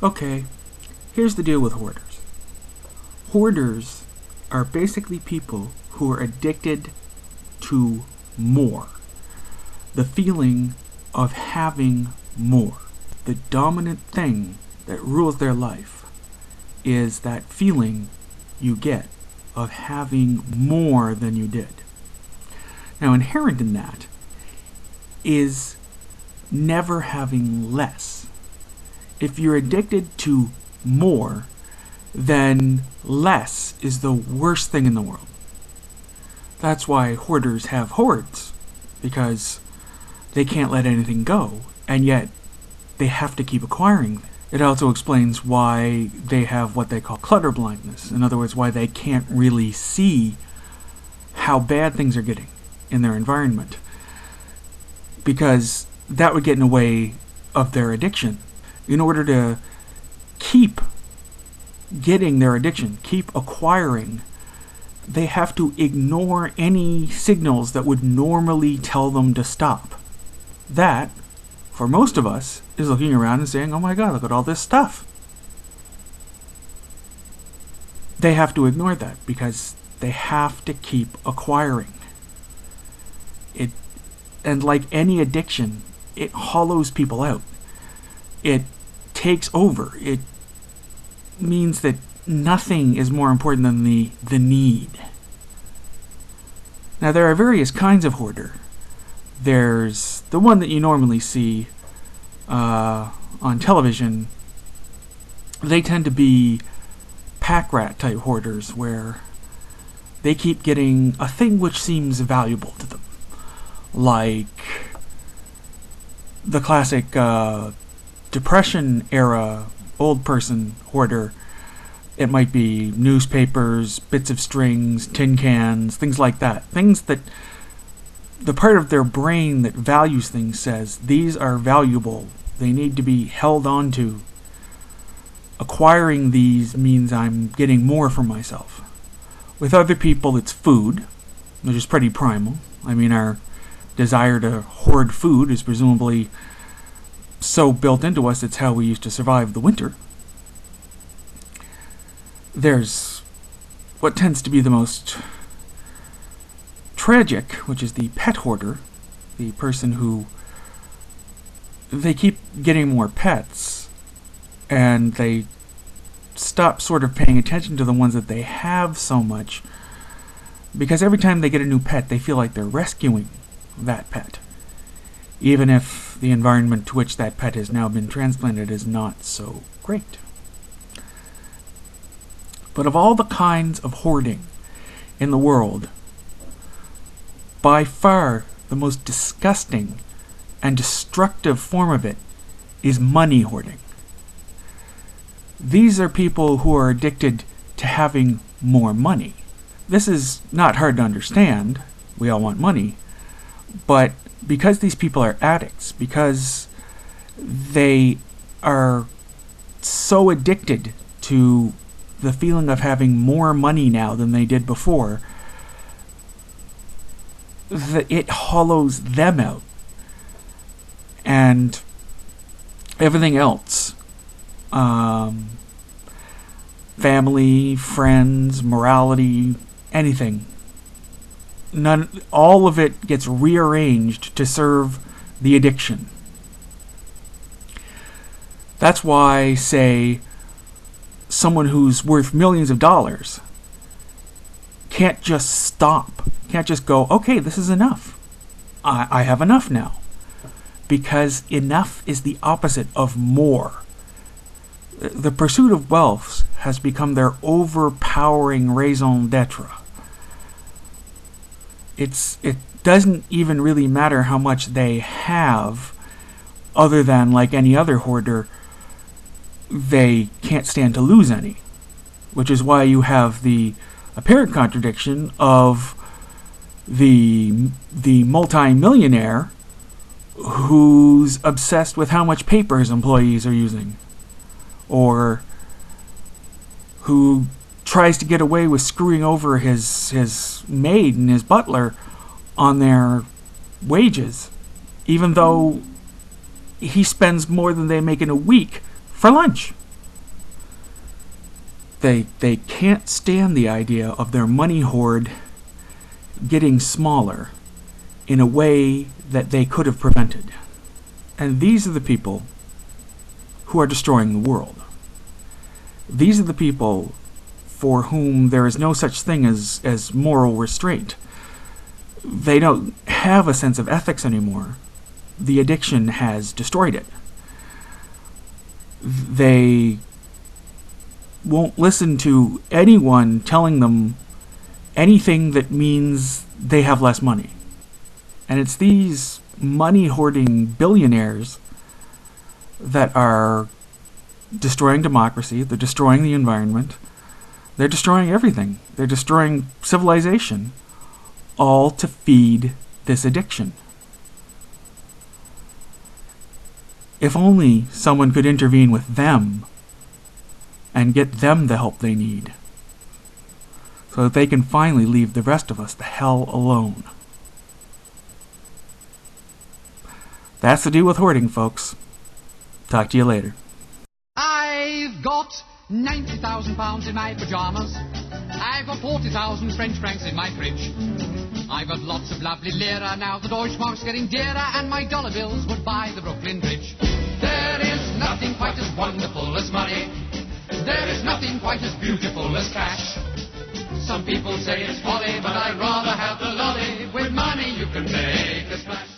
Okay, here's the deal with hoarders. Hoarders are basically people who are addicted to more. The feeling of having more. The dominant thing that rules their life is that feeling you get of having more than you did. Now, inherent in that is never having less. If you're addicted to more, then less is the worst thing in the world. That's why hoarders have hoards, because they can't let anything go, and yet they have to keep acquiring. It also explains why they have what they call clutter blindness. In other words, why they can't really see how bad things are getting in their environment, because that would get in the way of their addiction. In order to keep getting their addiction, keep acquiring, they have to ignore any signals that would normally tell them to stop. That, for most of us, is looking around and saying, oh my God, look at all this stuff. They have to ignore that because they have to keep acquiring. And like any addiction, it hollows people out. It takes over. It means that nothing is more important than the need. Now, there are various kinds of hoarder. There's the one that you normally see on television. They tend to be pack rat type hoarders, where they keep getting a thing which seems valuable to them. Like the classic Depression era old person hoarder. It might be newspapers, bits of strings, tin cans, things like that. Things that the part of their brain that values things says, these are valuable. They need to be held on to. Acquiring these means I'm getting more for myself. With other people, it's food, which is pretty primal. I mean, our desire to hoard food is presumably so built into us, it's how we used to survive the winter. There's what tends to be the most tragic, which is the pet hoarder, the person who they keep getting more pets and they stop sort of paying attention to the ones that they have so much, because every time they get a new pet, they feel like they're rescuing that pet, even if the environment to which that pet has now been transplanted is not so great. But of all the kinds of hoarding in the world, by far the most disgusting and destructive form of it is money hoarding. These are people who are addicted to having more money. This is not hard to understand. We all want money. But because these people are addicts, because they are so addicted to the feeling of having more money now than they did before, that it hollows them out. And everything else, family, friends, morality, anything, all of it gets rearranged to serve the addiction. That's why, say, someone who's worth millions of dollars can't just stop, can't just go, okay, this is enough. I have enough now. Because enough is the opposite of more. The pursuit of wealth has become their overpowering raison d'etre. It doesn't even really matter how much they have, other than, like any other hoarder, they can't stand to lose any. Which is why you have the apparent contradiction of the multi-millionaire who's obsessed with how much paper his employees are using, or who tries to get away with screwing over his maid and his butler on their wages, even though he spends more than they make in a week for lunch. They can't stand the idea of their money hoard getting smaller in a way that they could have prevented. And these are the people who are destroying the world. These are the people for whom there is no such thing as moral restraint. They don't have a sense of ethics anymore. The addiction has destroyed it. They won't listen to anyone telling them anything that means they have less money. And it's these money-hoarding billionaires that are destroying democracy, they're destroying the environment, they're destroying everything. They're destroying civilization, all to feed this addiction. If only someone could intervene with them and get them the help they need, so that they can finally leave the rest of us the hell alone. That's the deal with hoarding, folks. Talk to you later. I've got £90,000 in my pyjamas. I've got 40,000 French francs in my fridge. I've got lots of lovely lira now. The Deutschmark's getting dearer, and my dollar bills would buy the Brooklyn Bridge. There is nothing quite as wonderful as money. There is nothing quite as beautiful as cash. Some people say it's folly, but I'd rather have the lolly. With money you can make a splash.